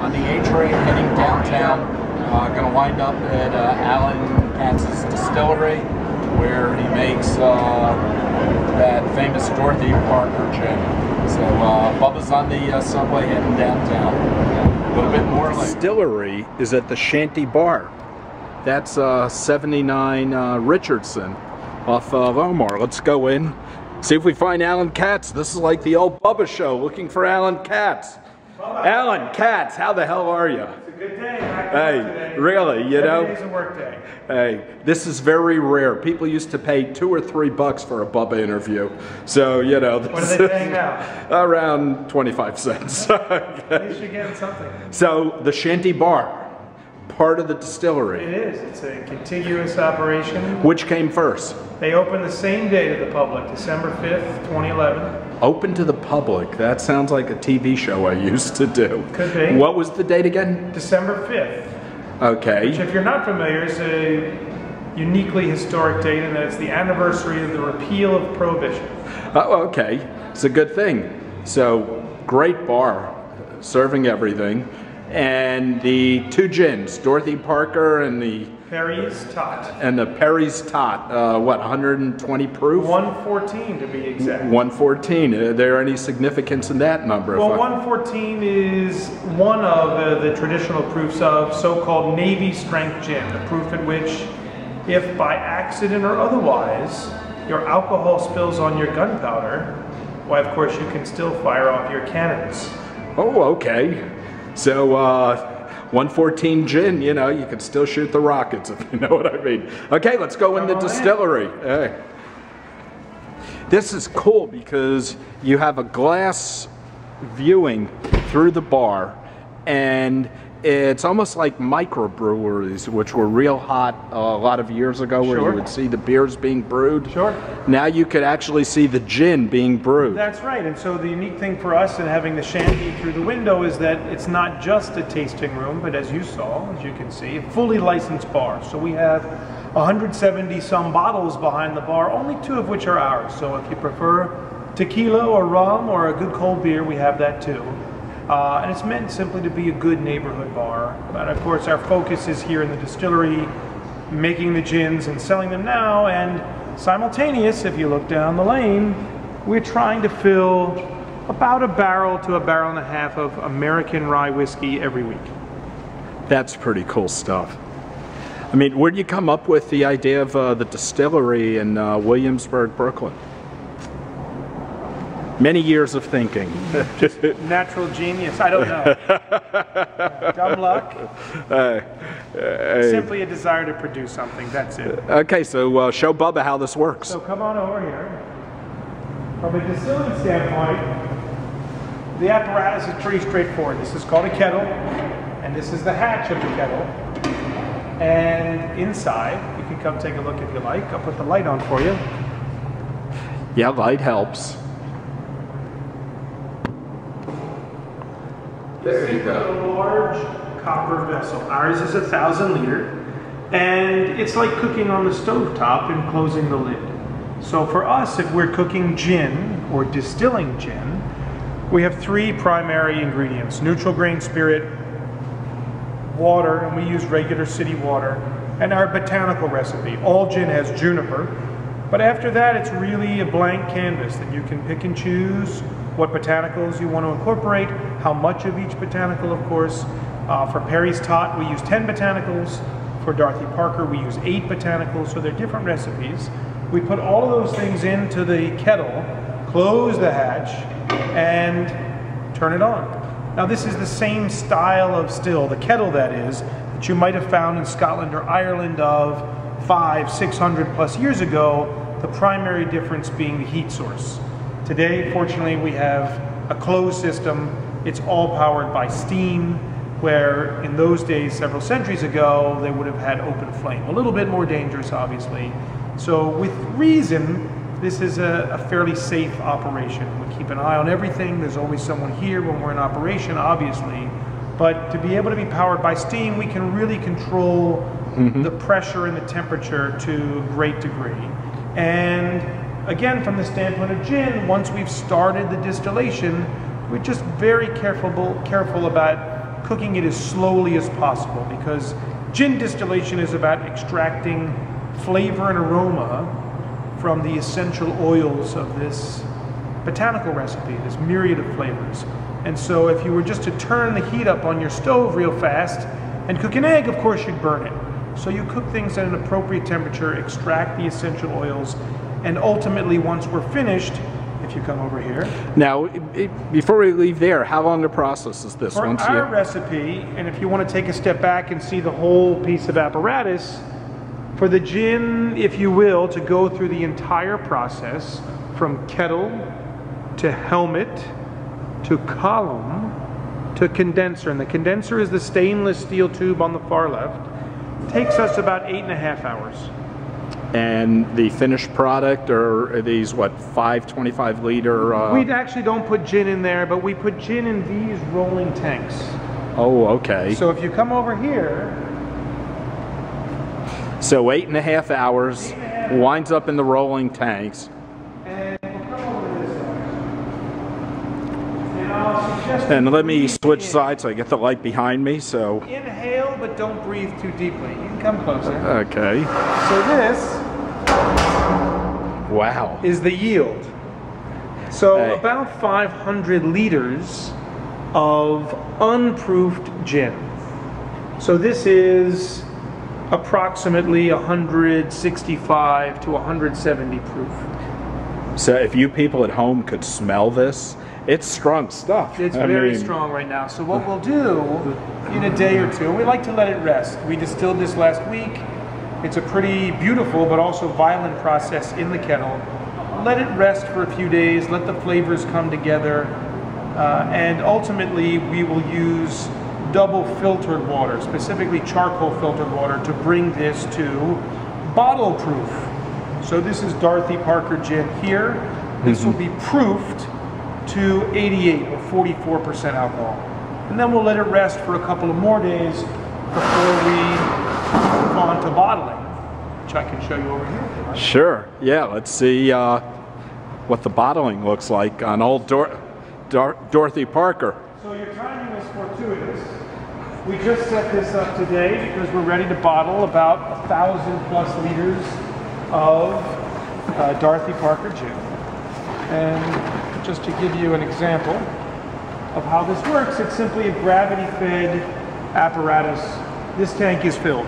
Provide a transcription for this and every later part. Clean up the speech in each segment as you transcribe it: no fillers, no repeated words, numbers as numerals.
on the A train heading downtown. Going to wind up at Alan Katz's distillery, where he makes that famous Dorothy Parker gin. So Bubba's on the subway heading downtown. A little bit more. The distillery is at the Shanty bar. That's 79 Richardson off Omar. Let's go in, see if we find Alan Katz. This is like the old Bubba show, looking for Alan Katz. Bubba. Alan Katz, how the hell are you? It's a good day. Hey, really, you know? Every day's a work day. Hey, this is very rare. People used to pay $2 or $3 for a Bubba interview. So, you know. What are they paying now? Around 25 cents. At least you're getting something. So, the Shanty bar, part of the distillery. It is. It's a contiguous operation. Which came first? They opened the same day to the public, December 5th, 2011. Open to the public. That sounds like a TV show I used to do. Could be. What was the date again? December 5th. Okay. Which, if you're not familiar, is a uniquely historic date, and it's the anniversary of the repeal of Prohibition. Oh, okay. It's a good thing. So, great bar, serving everything. And the two gins, Dorothy Parker and the Perry's Tot. And the Perry's Tot, what, 120 proof? 114 to be exact. 114. Is there any significance in that number? Well, 114 is one of the traditional proofs of so-called Navy strength gin, the proof at which, if by accident or otherwise, your alcohol spills on your gunpowder, why, of course, you can still fire off your cannons. Oh, okay. So, 114 gin, you know, you can still shoot the rockets, if you know what I mean. Okay, let's go in the distillery. Hey. This is cool because you have a glass viewing through the bar, and it's almost like microbreweries, which were real hot a lot of years ago, where you would see the beers being brewed. Sure. Now you could actually see the gin being brewed. That's right, and so the unique thing for us in having the Shanty through the window is that it's not just a tasting room, but as you saw, as you can see, a fully licensed bar. So we have 170 some bottles behind the bar, only 2 of which are ours. So if you prefer tequila or rum or a good cold beer, we have that too. And it's meant simply to be a good neighborhood bar. But of course our focus is here in the distillery, making the gins and selling them now, and simultaneous, if you look down the lane, we're trying to fill about a barrel to a barrel and a half of American rye whiskey every week. That's pretty cool stuff. I mean, where did you come up with the idea of the distillery in Williamsburg, Brooklyn? Many years of thinking. Just natural genius. I don't know. Dumb luck. Simply a desire to produce something. That's it. Okay, so show Bubba how this works. So come on over here. From a distilling standpoint, the apparatus is pretty straightforward. This is called a kettle, and this is the hatch of the kettle. And inside, you can come take a look if you like. I'll put the light on for you. Yeah, light helps. There you go. A large copper vessel. Ours is 1,000 liter, and it's like cooking on the stovetop and closing the lid. So for us, if we're cooking gin or distilling gin, we have 3 primary ingredients: neutral grain spirit, water, and we use regular city water, and our botanical recipe. All gin has juniper, but after that it's really a blank canvas that you can pick and choose what botanicals you want to incorporate, how much of each botanical, of course. For Perry's Tot, we use 10 botanicals. For Dorothy Parker, we use 8 botanicals, so they're different recipes. We put all of those things into the kettle, close the hatch, and turn it on. Now this is the same style of still, the kettle that is, that you might have found in Scotland or Ireland of 500-600 plus years ago, the primary difference being the heat source. Today, fortunately, we have a closed system. It's all powered by steam, where in those days, several centuries ago, they would have had open flame. A little bit more dangerous, obviously. So with reason, this is a fairly safe operation. We keep an eye on everything. There's always someone here when we're in operation, obviously. But to be able to be powered by steam, we can really control the pressure and the temperature to a great degree. And again, from the standpoint of gin, once we've started the distillation, we're just very careful about cooking it as slowly as possible, because gin distillation is about extracting flavor and aroma from the essential oils of this botanical recipe, this myriad of flavors. And so if you were just to turn the heat up on your stove real fast and cook an egg, of course you'd burn it. So you cook things at an appropriate temperature, extract the essential oils, and ultimately once we're finished, if you come over here. Now, before we leave there, how long the process is this? For our recipe, and if you want to take a step back and see the whole piece of apparatus, for the gin, if you will, to go through the entire process from kettle to helmet to column to condenser, and the condenser is the stainless steel tube on the far left, takes us about 8.5 hours. And the finished product are these, what, 525 liter? We actually don't put gin in there, but we put gin in these rolling tanks. Oh, okay. So if you come over here. So 8.5 hours, winds up in the rolling tanks. And we'll come over to this side. And I'll suggest and let me switch sides so I get the light behind me. So inhale, but don't breathe too deeply. You can come closer. Okay. So this wow is the yield. So about 500 liters of unproofed gin. So this is approximately 165 to 170 proof. So if you people at home could smell this, it's strong stuff. It's very strong right now. So what we'll do in a day or two, we like to let it rest. We distilled this last week. It's a pretty beautiful but also violent process in the kettle. Let it rest for a few days, let the flavors come together, and ultimately we will use double filtered water, specifically charcoal filtered water, to bring this to bottle proof. So this is Dorothy Parker gin here. This will be proofed to 88 or 44% alcohol. And then we'll let it rest for a couple of more days before we move on to bottling, which I can show you over here. Sure, yeah, let's see what the bottling looks like on old Dorothy Parker. So your timing is fortuitous. We just set this up today because we're ready to bottle about 1,000+ liters of Dorothy Parker gin. And just to give you an example of how this works, it's simply a gravity-fed apparatus. This tank is filled.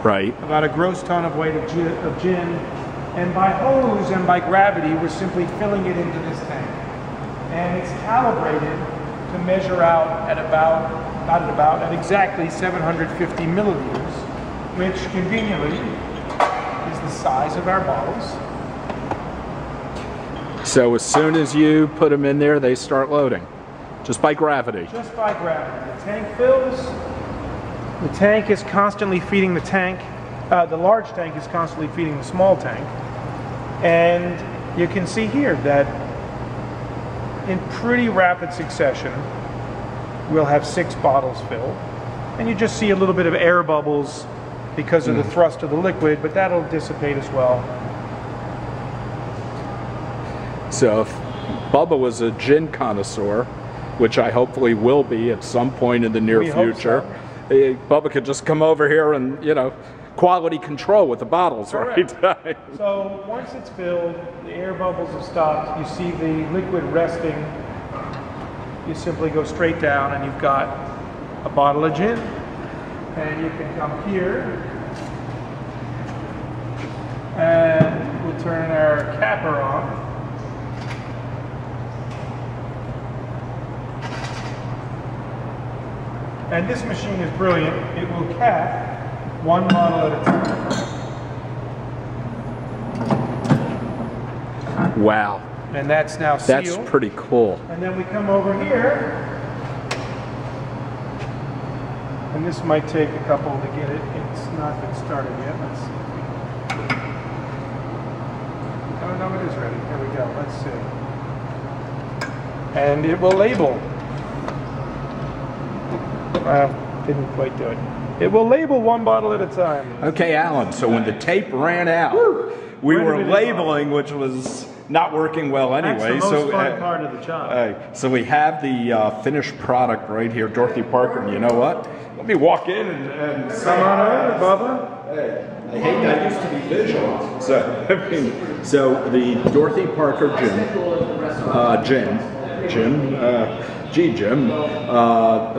Right. About a gross ton of weight of gin. And by hose and by gravity, we're simply filling it into this tank. And it's calibrated to measure out at at exactly 750 milliliters, which conveniently is the size of our bottles. So as soon as you put them in there, they start loading, just by gravity. Just by gravity. The tank fills. The tank is constantly feeding the tank. The large tank is constantly feeding the small tank. And you can see here that in pretty rapid succession, we'll have 6 bottles filled. And you just see a little bit of air bubbles because of the thrust of the liquid, but that'll dissipate as well. So if Bubba was a gin connoisseur, which I hopefully will be at some point in the near future, Bubba could just come over here and, you know, quality control with the bottles, right? So once it's filled, the air bubbles have stopped, you see the liquid resting, you simply go straight down and you've got a bottle of gin. And you can come here and we'll turn our capper on. And this machine is brilliant. It will cap 1 bottle at a time. Wow. And that's now sealed. That's pretty cool. And then we come over here. And this might take a couple to get it. It's not been started yet. Let's see. Oh, no, it is ready. Here we go. Let's see. And it will label. Well, didn't quite do it. It will label 1 bottle at a time. Okay, Alan, so when the tape ran out, we were labeling, which was not working well anyway. That's the most fun part of the job. So we have the finished product right here, Dorothy Parker. And you know what? Let me walk in and come on over, Bubba. Hey, I hate that used to be visual. So I mean, so the Dorothy Parker gin,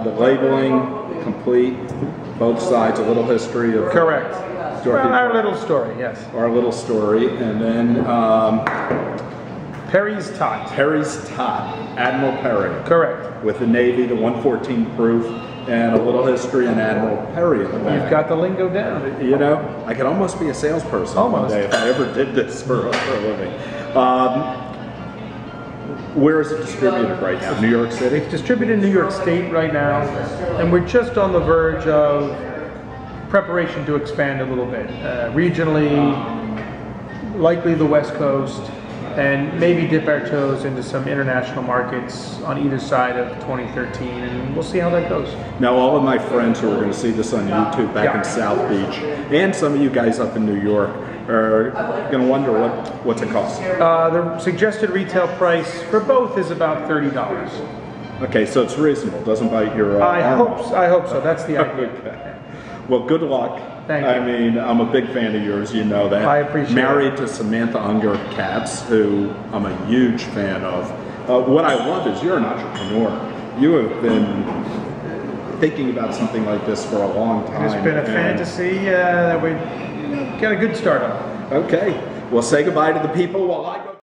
the labeling complete, both sides, a little history of correct. Dorothy well, our little story, yes. Our little story, and then Perry's Tot. Perry's Tot, Admiral Perry. Correct. With the Navy, the 114 proof, and a little history on Admiral Perry in the back. You've got the lingo down. You know, I could almost be a salesperson one day if I ever did this for a living. Where is it distributed right now? New York City? It's distributed in New York State right now, and we're just on the verge of preparation to expand a little bit. Regionally, likely the West Coast, and maybe dip our toes into some international markets on either side of 2013, and we'll see how that goes. Now, all of my friends who are going to see this on YouTube back in South Beach, and some of you guys up in New York, are going to wonder what's it cost. The suggested retail price for both is about $30. Okay, so it's reasonable. Doesn't bite your I hope so. That's the idea. Okay. Well, good luck. Thank you. I mean, I'm a big fan of yours, you know that. I appreciate Married it. to Samantha Unger Katz, who I'm a huge fan of. What I love is you're an entrepreneur. You have been thinking about something like this for a long time. It's been a fantasy that we got a good start on. Okay. Well, say goodbye to the people while I go.